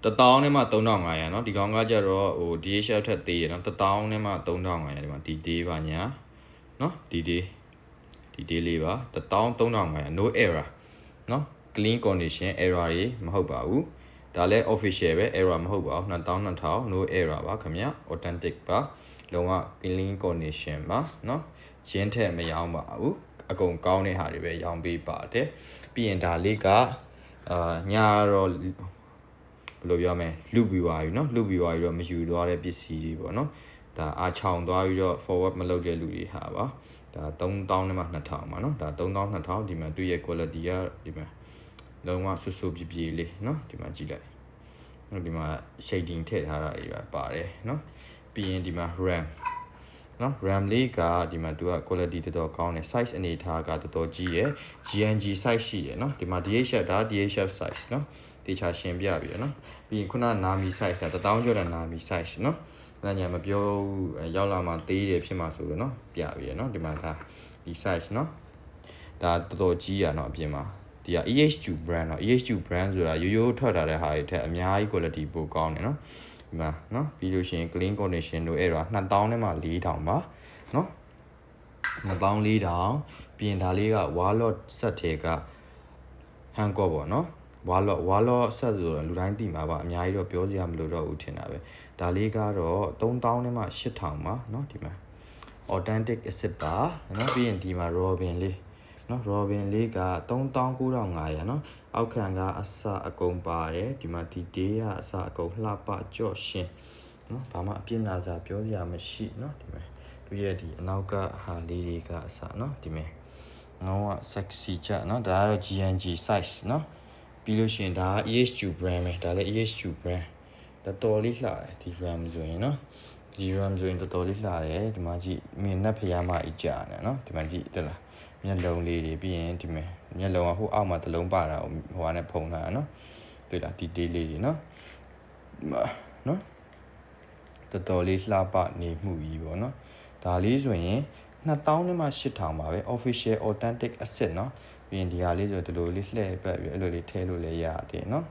1000နဲ့မှ3500เนาะဒီကောင်ကကြတော့ဟို DHL ထက်သေးရเนาะ1000နဲ့မှ3500ဒီမှာဒီ day ပါညာเนาะဒီ day လေးပါ13500 no error เนาะ clean condition error တွေမဟုတ်ပါဘူးဒါလည်း official ပဲ error မဟုတ်ပါဘူး2000 no error ပါခင်ဗျ authentic ပါလုံးဝ clean condition ပါเนาะဂျင်းထက်မရောင်းပါဘူးအကုန်ကောင်းတဲ့ဟာတွေပဲရောင်းပေးပါတယ်ပြီးရင်ဒါလေးကညာတော့ဘယ်လိုပြောမလဲလူပြီးသွားပြီเนาะလူပြီးသွားပြီးတော့မယူသွားတဲ့ပစ္စည်းတွေပေါ့เนาะဒါအားချောင်သွားပြီးတော့ forward မလုပ်တဲ့လူတွေဟာပါဒါ3000နဲ့မှ2000ပါเนาะဒါ3000ဒီမှာသူ့ရဲ့ quality ကဒီမှာလုံးဝဆွဆွပြပြလေးเนาะဒီမှာကြည့်လိုက်ဒီမှာ shading ထည့်ထားတာတွေပါတယ်เนาะပြီးရင်ဒီမှာ RAM เนาะ RAM လေးကဒီမှာသူက quality တော်တော်ကောင်းတယ် size အနေထားကတော်တော်ကြီးရယ် GNG size ရှိတယ်เนาะဒီမှာ DHF ဒါ DHF size เนาะတေချာရှင်းပြပြီเนาะပြီးရင်ခုနနာမီ size က1000ကျော်တဲ့နာမီ size เนาะအဲ့ညာမပြောရောက်လာမှသေးတယ်ဖြစ်မှာဆိုလို့เนาะပြပြီเนาะဒီမှာဒါဒီ size เนาะဒါတော်တော်ကြီးရเนาะအပြင်မှာဒီက EH2 brand เนาะ EH2 brand ဆိုတာရိုးရိုးထွက်လာတဲ့ဟာတွေထက်အများကြီး quality ပိုကောင်းတယ်เนาะဒီမှာเนาะပြီးလို့ရှိရင် clean condition တို့အဲ့ဒါ2000နဲ့မှ4000ပါเนาะ2000 4000ပြီးရင်ဒါလေးက wallet set ထဲက handcuff ပေါ့เนาะwallet set ဆိုတော့လူတိုင်းသိမှာပါအများကြီးတော့ပြောစရာမလိုတော့ဘူးထင်တာပဲဒါလေးကတော့3000နဲ့မှ8000ပါเนาะဒီမှာ authentic acid ပါเนาะပြီးရင်ဒီမှာ robin လေးเนาะ robin လေးက39500เนาะအောက်ခံကအစအကုန်ပါတယ်ဒီမှာဒီ day ကအစအကုန်လှပကြော့ရှင်เนาะဘာမှအပြစ်နာစာပြောစရာမရှိเนาะဒီမှာသူရဲ့ဒီအနောက်ကဟာလေးတွေကအစเนาะဒီမှာငေါက sexy ကြเนาะဒါကတော့ GNG size เนาะပြီးလို့ရှိရင်ဒါ EH2 brand ပဲဒါလည်း EH2 brand တော်တော်လေးလှတယ်ဒီ RAM ဆိုရင်เนาะဒီ RAM ဆိုရင်တော်တော်လေးလှတယ်ဒီမှာကြည့်မြင်နဲ့ဖျားမအကြာနေเนาะဒီမှာကြည့်တက်လားမျက်လုံးလေးတွေပြီးရင်ဒီမှာမျက်လုံးကဟိုအောက်မှာတစ်လုံးပါတာဟိုကနေဖုံထားတာเนาะတွေ့လားဒီ day လေးတွေเนาะเนาะတော်တော်လေးလှပနေမှုကြီးပေါ့เนาะဒါလေးဆိုရင်2000နဲ့မှ8000ပါပဲ official authentic asset เนาะပြီးရင်ဒီဟာလေးဆိုဒီလိုလေးလှည့်ပတ်ပြီးအဲ့လိုလေးထည့်လို့လည်းရတယ်เนาะ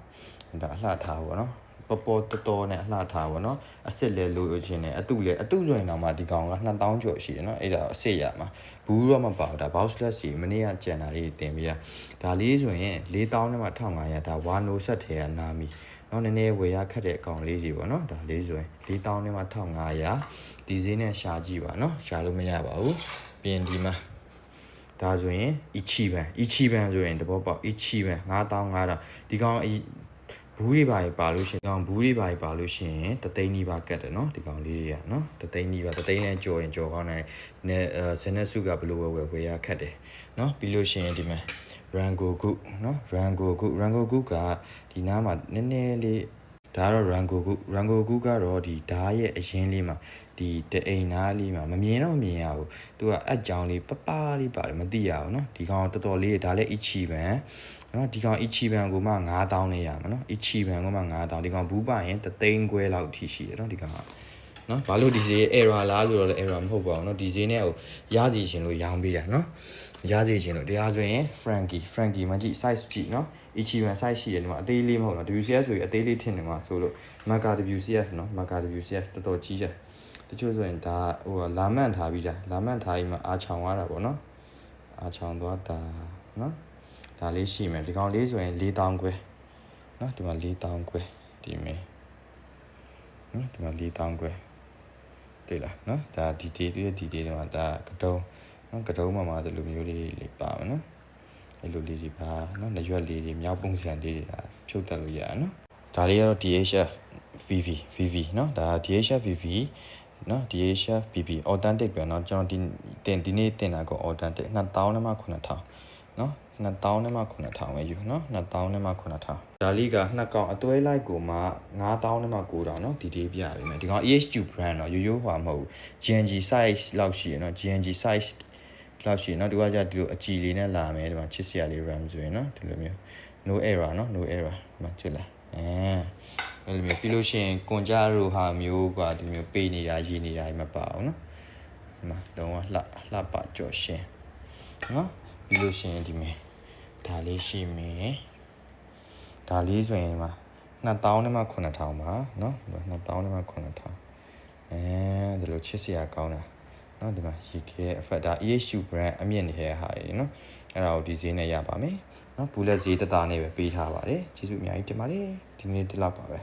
ဒါအလှထားပေါ့เนาะပေါ်တော်နဲ့အလှထားပေါ့เนาะအစစ်လဲလိုချင်တယ်အတုဆိုရင်တော့မှဒီကောင်က2000ကျော်ရှိတယ်เนาะအဲ့ဒါအစစ်ရမှာဘူးတော့မပါဘူးဒါ boxless စီမနေ့ကကြံတာလေးတင်ပြီးဒါလေးဆိုရင်4000နဲ့မှ1500ဒါ wano set ထဲကနာမီเนาะနည်းနည်းဝယ်ရခက်တဲ့အကောင်လေးတွေပေါ့เนาะဒါလေးဆိုရင်4000နဲ့မှ1500ဒီဈေးနဲ့ရှာကြည့်ပါเนาะရှာလို့မရပါဘူးပြီးရင်ဒီမှာဒါဆိုရင် ichiban ဆိုရင်တဘောပေါက် ichiban 5500ဒီကောင်ဘူးတွေပါလို့ရှင်ကောင်ဘူးတွေပါလို့ရှင်တသိန်းနီးပါကတ်တယ်เนาะဒီကောင်လေးတွေကเนาะတသိန်းနီးပါတသိန်းနဲ့ကြော်ရင်ကြော်ကောင်းတယ်ဇနက်စုကဘလို့ဝယ်ရခတ်တယ်เนาะပြီးလို့ရှင်ဒီမှာ Rangoku เนาะ Rangoku ကဒီနားမှာနည်းနည်းလေးဒါကတော့ Rangoku ကတော့ဒီဓာတ်ရဲ့အရင်လေးမှာဒီတအိမ်နားလေးမှာမမြင်ရဘူးသူကအက်ကြောင်လေးပပလေးပါတယ်မသိရဘူးเนาะဒီကောင်တော်တော်လေးဒါလည်း ichiban เนาะဒီကောင် ichiban ကိုမှ9000နဲ့ရမှာเนาะ ichiban ကိုမှ9000ဒီကောင်ဘူးပါရင်3သိန်းခွဲလောက်ထိရှိတယ်เนาะဒီကောင်ကเนาะဘာလို့ဒီဈေး error လားလို့တော့လည်း error မဟုတ်ပါဘူးเนาะဒီဈေးနဲ့ဟိုရစီရှင်လို့ရောင်းပေးတာเนาะရစီရှင်လို့တရားဆိုရင် Frankie မှာကြည့် size ကြည့်เนาะ ichiban size ရှိတယ်ဒီမှာအသေးလေးမဟုတ်တော့ WCF ဆိုရင်အသေးလေးထင်နေမှာဆိုလို့ Mega WCF เนาะ Mega WCF တော်တော်ကြီးတယ်တချို့ဆိုရင်ဒါဟိုလာမန့်ထားပြီးမှအားချောင်သွားတာပေါ့နော်အားချောင်သွားတာနော်ဒါလေးရှိမယ်ဒီကောင်လေးဆိုရင်4000ခွဲနော်ဒီမှာ4000ခွဲဒီမယ်နော်ဒီမှာ4000ခွဲတွေ့လားနော်ဒါဒီဒီမှာဒါကတုံးနော်ကတုံးမှာဒီလိုမျိုးလေးပါမယ်နော်အဲ့လိုလေးတွေပါနော်နရွက်လေးတွေမြောက်ပုံစံလေးတွေဒါဖြုတ်တက်လို့ရနော်ဒါလေးကတော့ DHF VV เนาะဒါ DHF VV เนาะ DHF BB authentic ပဲเนาะကျွန်တော်ဒီနေ့တင်တာက authentic 2000နဲ့မှ9000เนาะ2000နဲ့မှ9000ပဲယူเนาะ2000နဲ့မှ9000ဒါလေးကနှစ်ကောင်အတွဲလိုက်ကိုမှ9000နဲ့မှ9000เนาะဒီပြပြီမယ်ဒီကောင် EH2 brand เนาะရိုးဟာမဟုတ် GNG size လောက်ရှိရเนาะ GNG size လောက်ရှိเนาะဒီကကြဒီလိုအကြည်လေးနဲ့လာမယ်ဒီမှာချစ်စရာလေး RAM ဆိုရင်เนาะဒီလိုမျိုး no error เนาะ no error ဒီမှာတွေ့လားအဲ့လိုမျိုးပြီးလို့ရှိရင်ကွန်ကြတို့ဟာမျိုးกว่าဒီမျိုးပေးနေတာရည်နေတာမပါဘူးเนาะဒီမှာလုံးဝလှပကြော်ရှင်เนาะပြီးလို့ရှိရင်ဒီမှာဒါလေးရှိမယ်ဒါလေးဆိုရင်ဒီမှာ 2000နဲ့မှ9000ပါเนาะ2000နဲ့မှ9000ဒီလိုချစ်စရာကောင်းတာเนาะဒီမှာ UK ရဲ့ effect ဒါ EHU brand အမြင့်နေတဲ့ဟာတွေเนาะအဲ့ဒါကိုဒီဈေးနဲ့ရပါမယ်เนาะဘူးလက်ဈေးတသားနဲ့ပဲပေးထားပါတယ်ကျေးဇူးအများကြီးတင်ပါတယ်ဒီနေ့ဒီလောက်ပါပဲ